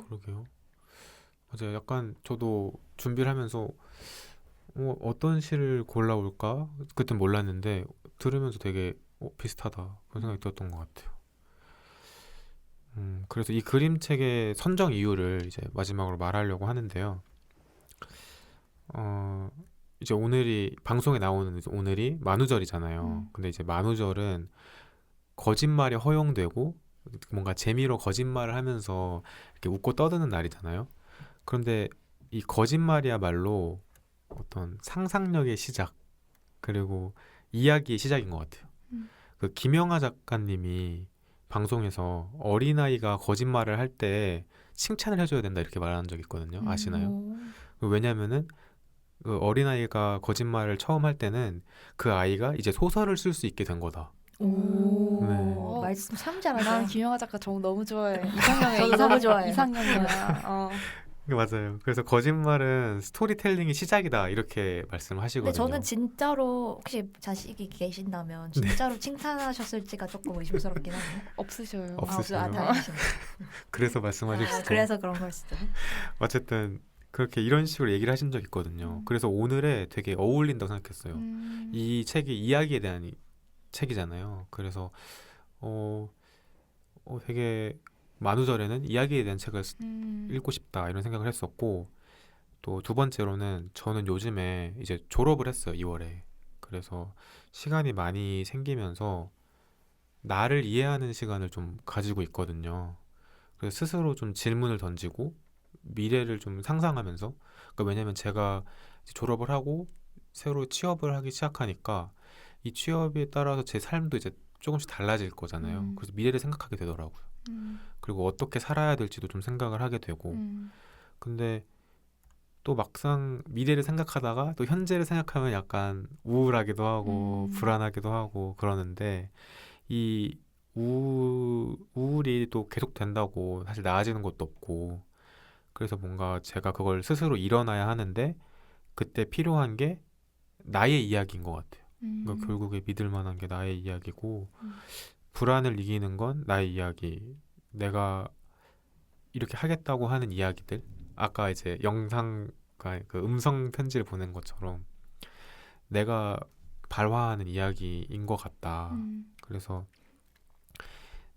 그러게요. 맞아요. 약간 저도 준비를 하면서 어떤 시를 골라올까? 그땐 몰랐는데 들으면서 되게 비슷하다 그런 생각이 들었던 것 같아요. 그래서 이 그림책의 선정 이유를 이제 마지막으로 말하려고 하는데요. 이제 오늘이 방송에 나오는 오늘이 만우절이잖아요. 근데 이제 만우절은 거짓말이 허용되고 뭔가 재미로 거짓말을 하면서 이렇게 웃고 떠드는 날이잖아요. 그런데 이 거짓말이야말로 어떤 상상력의 시작 그리고 이야기의 시작인 것 같아요. 그 김영하 작가님이 방송에서 어린아이가 거짓말을 할 때 칭찬을 해줘야 된다 이렇게 말하는 적이 있거든요. 아시나요? 왜냐면은 그 어린아이가 거짓말을 처음 할 때는 그 아이가 이제 소설을 쓸 수 있게 된 거다. 네. 말씀 참 난 잘하세요. 김영하 작가 너무 좋아해. 이상형이야. 저도 너무 좋아해요. 이상형이야. 맞아요. 그래서 거짓말은 스토리텔링의 시작이다 이렇게 말씀하시거든요. 근데 저는 진짜로 혹시 자식이 계신다면 진짜로 칭찬하셨을지가 조금 의심스럽긴 하네요. 없으셔요. 없으시죠? 다행이시네. 그래서 말씀하실 수도. 그래서 그런 걸 수도. 어쨌든 그렇게 이런 식으로 얘기를 하신 적 있거든요. 그래서 오늘에 되게 어울린다고 생각했어요. 이 책이 이야기에 대한 책이잖아요. 그래서 되게 만우절에는 이야기에 대한 책을 읽고 싶다 이런 생각을 했었고 또 두 번째로는 저는 요즘에 이제 졸업을 했어요. 2월에. 그래서 시간이 많이 생기면서 나를 이해하는 시간을 좀 가지고 있거든요. 그래서 스스로 좀 질문을 던지고 미래를 좀 상상하면서 그러니까 왜냐면 제가 이제 졸업을 하고 새로 취업을 하기 시작하니까 이 취업에 따라서 제 삶도 이제 조금씩 달라질 거잖아요. 그래서 미래를 생각하게 되더라고요. 그리고 어떻게 살아야 될지도 좀 생각을 하게 되고 근데 또 막상 미래를 생각하다가 또 현재를 생각하면 약간 우울하기도 하고 불안하기도 하고 그러는데 이 우울이 또 계속 된다고 사실 나아지는 것도 없고 그래서 뭔가 제가 그걸 스스로 일어나야 하는데 그때 필요한 게 나의 이야기인 것 같아요. 그러니까 결국에 믿을 만한 게 나의 이야기고 불안을 이기는 건 나의 이야기. 내가 이렇게 하겠다고 하는 이야기들. 아까 이제 그 음성 편지를 보낸 것처럼 내가 발화하는 이야기인 것 같다. 그래서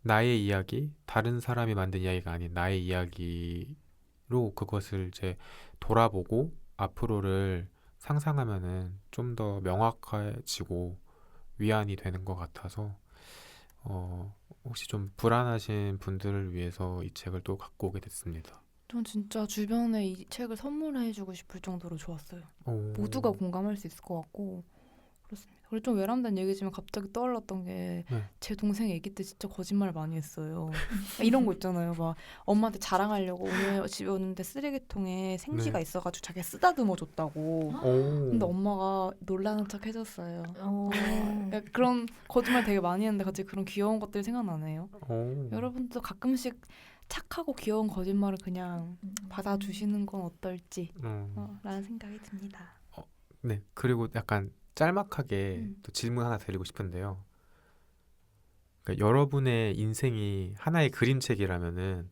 나의 이야기, 다른 사람이 만든 이야기가 아닌 나의 이야기로 그것을 이제 돌아보고 앞으로를 상상하면은 좀 더 명확해지고 위안이 되는 것 같아서 혹시 좀 불안하신 분들을 위해서 이 책을 또 갖고 오게 됐습니다. 전 진짜 주변에 이 책을 선물해주고 싶을 정도로 좋았어요. 모두가 공감할 수 있을 것 같고 그렇습니다. 그리고 좀 외람된 얘기지만 갑자기 떠올랐던 게 제 동생이 아기 때 진짜 거짓말 많이 했어요. 이런 거 있잖아요. 막 엄마한테 자랑하려고 오늘 집에 오는데 쓰레기통에 생쥐가 있어가지고 자기가 쓰다듬어 줬다고. 근데 엄마가 놀라는 척 해줬어요. 그런 거짓말 되게 많이 했는데 갑자기 그런 귀여운 것들이 생각나네요. 여러분도 가끔씩 착하고 귀여운 거짓말을 그냥 받아주시는 건 어떨지 라는 생각이 듭니다. 네, 그리고 약간 짤막하게 또 질문 하나 드리고 싶은데요. 그러니까 여러분의 인생이 하나의 그림책이라면은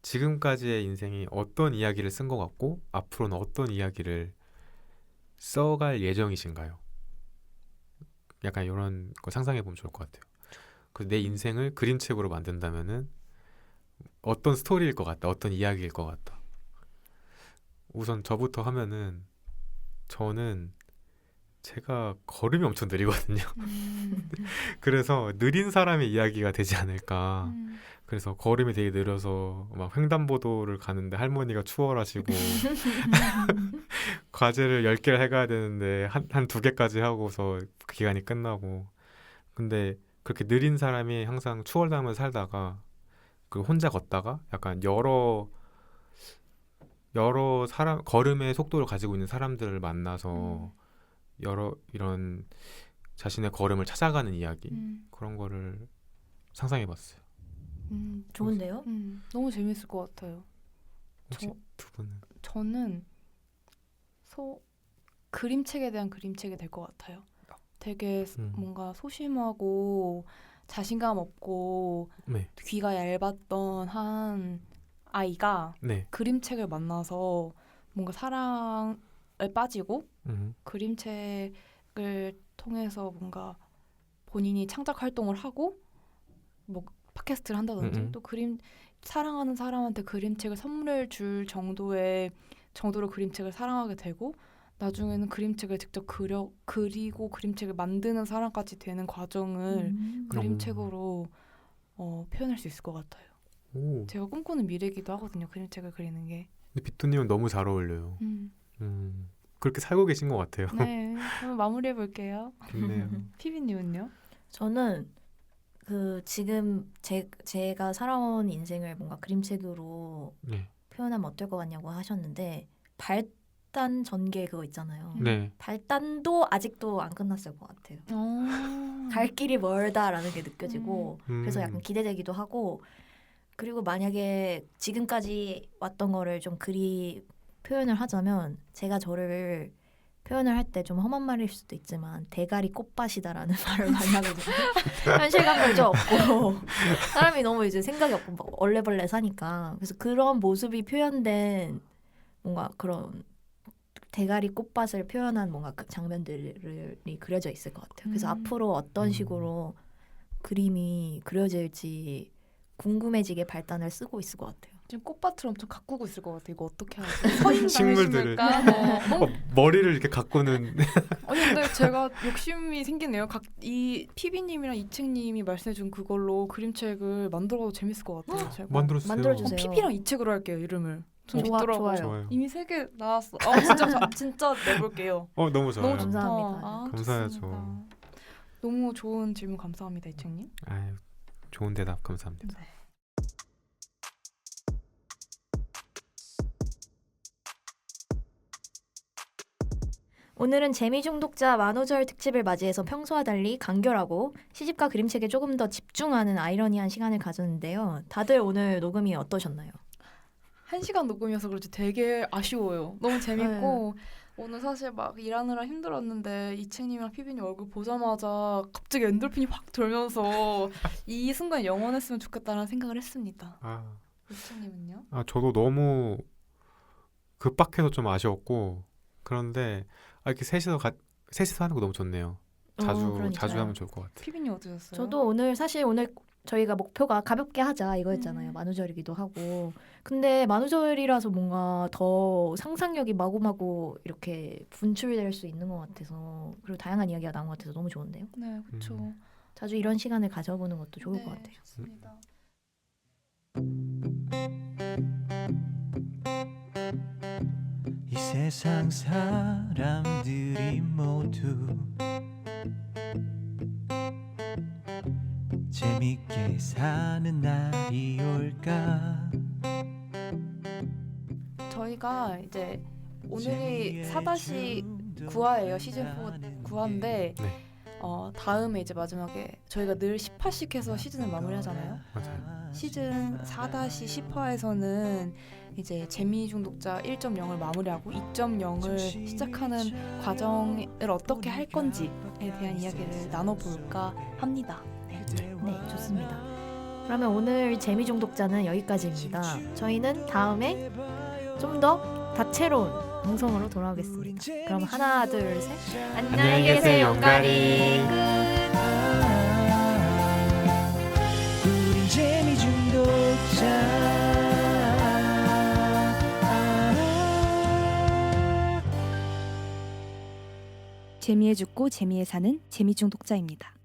지금까지의 인생이 어떤 이야기를 쓴 것 같고 앞으로는 어떤 이야기를 써갈 예정이신가요? 약간 이런 거 상상해 보면 좋을 것 같아요. 그래서 내 인생을 그림책으로 만든다면은 어떤 스토리일 것 같다, 어떤 이야기일 것 같다. 우선 저부터 하면은 저는 제가 걸음이 엄청 느리거든요. 그래서 느린 사람의 이야기가 되지 않을까. 그래서 걸음이 되게 느려서 막 횡단보도를 가는데 할머니가 추월하시고 과제를 10개를 해가야 되는데 한 2개까지 하고서 그 기간이 끝나고. 근데 그렇게 느린 사람이 항상 추월당하면서 살다가 그 혼자 걷다가 약간 여러 사람 걸음의 속도를 가지고 있는 사람들을 만나서 여러 이런 자신의 걸음을 찾아가는 이야기 그런 거를 상상해봤어요. 좋은데요? 너무 재밌을 것 같아요. 혹시 두 분은? 저는 그림책에 대한 그림책이 될 것 같아요. 되게 뭔가 소심하고 자신감 없고 네. 귀가 얇았던 한 아이가 네. 그림책을 만나서 뭔가 사랑에 빠지고 그림책을 통해서 뭔가 본인이 창작 활동을 하고 뭐 팟캐스트를 한다든지 또 사랑하는 사람한테 그림책을 선물해 줄 정도로 그림책을 사랑하게 되고 나중에는 그림책을 직접 그리고 그림책을 만드는 사람까지 되는 과정을 그림책으로 표현할 수 있을 것 같아요. 오. 제가 꿈꾸는 미래이기도 하거든요. 그림책을 그리는 게. 근데 비토님은 너무 잘 어울려요. 그렇게 살고 계신 것 같아요. 네, 그럼 마무리해 볼게요. 좋네요. 피비님은요? 저는 지금 제가 살아온 인생을 뭔가 그림책으로 네. 표현하면 어떨 것 같냐고 하셨는데 발단 전개 그거 있잖아요. 네. 발단도 아직도 안 끝났을 것 같아요. 갈 길이 멀다라는 게 느껴지고 그래서 약간 기대되기도 하고 그리고 만약에 지금까지 왔던 거를 좀 표현을 하자면 제가 저를 표현을 할 때 좀 험한 말일 수도 있지만 대가리 꽃밭이다라는 말을 많이 하거든요. 현실감도 좀 없고 사람이 너무 이제 생각이 없고 막 얼레벌레 사니까 그래서 그런 모습이 표현된 뭔가 그런 대가리 꽃밭을 표현한 뭔가 그 장면들이 그려져 있을 것 같아요. 그래서 앞으로 어떤 식으로 그림이 그려질지 궁금해지게 발단을 쓰고 있을 것 같아요. 지금 꽃밭을 엄청 가꾸고 있을 것 같아요. 이거 어떻게 하지? 서인장을 식물들을. 심을까? 머리를 이렇게 가꾸는. 아니 근데 제가 욕심이 생기네요. 이 피비님이랑 이책님이 말씀해준 그걸로 그림책을 만들어도 재밌을 것 같아요. 제가. 만들어주세요. 만들어주세요. 피비랑 이책으로 할게요. 이름을. 좀 있더라고요. 좋아요. 이미 3개 나왔어. 진짜 내볼게요. 너무 좋아요. 너무 좋다. 감사합니다. 감사하죠. 좋습니다. 너무 좋은 질문 감사합니다, 이책님. 아유, 좋은 대답 감사합니다. 네. 오늘은 재미중독자 만우절 특집을 맞이해서 평소와 달리 간결하고 시집과 그림책에 조금 더 집중하는 아이러니한 시간을 가졌는데요. 다들 오늘 녹음이 어떠셨나요? 1시간 녹음이어서 그렇지 되게 아쉬워요. 너무 재밌고 오늘 사실 막 일하느라 힘들었는데 이책님이랑 피비님 얼굴 보자마자 갑자기 엔돌핀이 확 돌면서 이 순간 영원했으면 좋겠다는 생각을 했습니다. 이책님은요? 저도 너무 급박해서 좀 아쉬웠고 그런데 이렇게 셋이서 하는 거 너무 좋네요. 자주 하면 좋을 것 같아요. 피비님 어떠셨어요? 저도 오늘 저희가 목표가 가볍게 하자 이거였잖아요. 만우절이기도 하고. 근데 만우절이라서 뭔가 더 상상력이 마구마구 이렇게 분출될 수 있는 것 같아서 그리고 다양한 이야기가 나온 것 같아서 너무 좋은데요. 네, 그렇죠. 자주 이런 시간을 가져보는 것도 좋을 것 같아요. 좋습니다. 이 세상 사람들이 모두 재밌게 사는 날이 올까. 저희가 이제 오늘이 4-9화예요. 시즌 4 9화인데 네. 다음에 이제 마지막에 저희가 늘 10화씩 해서 시즌을 마무리하잖아요. 맞아요. 시즌 4-10화에서는 이제 재미중독자 1.0을 마무리하고 2.0을 시작하는 과정을 어떻게 할 건지에 대한 이야기를 나눠볼까 합니다. 네, 좋습니다. 그러면 오늘 재미중독자는 여기까지입니다. 저희는 다음에 좀 더 다채로운 방송으로 돌아오겠습니다. 그럼 하나, 둘, 셋. 안녕히 계세요, 용가리. 우린 재미중독자. 재미에 죽고 재미에 사는 재미중 독자입니다.